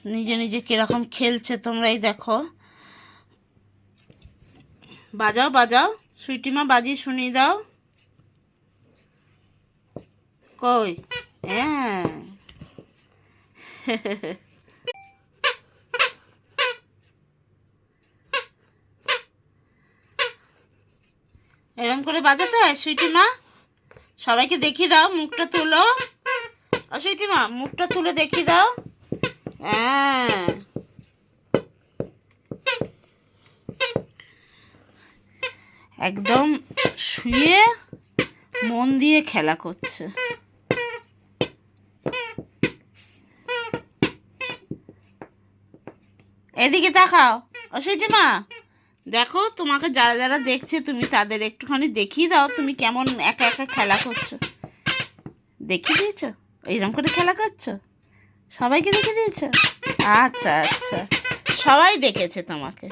নিজে নিজে কিরকম খেলছে তোমরাই দেখো। বাজাও বাজাও, সুইটিমা বাজিয়ে শুনিয়ে দাও। কই? হ্যাঁ। এরম করে বাজাতে হয় সুইটিমা? সবাইকে দেখিয়ে দাও, মুখটা তুলো। সুইটিমা মুখটা তুলে দেখিয়ে দাও। হ্যাঁ, একদম শুয়ে মন দিয়ে খেলা করছে। এদিকে তাকাও সুইটিমা, দেখো তোমাকে যারা যারা দেখছে তুমি তাদের একটুখানি দেখিয়ে দাও তুমি কেমন একা একা খেলা করছো। দেখিয়ে দিয়েছো? এইরকম করে খেলা করছো? সবাইকে দেখিয়ে দিয়েছো? আচ্ছা আচ্ছা, সবাই দেখেছে তোমাকে।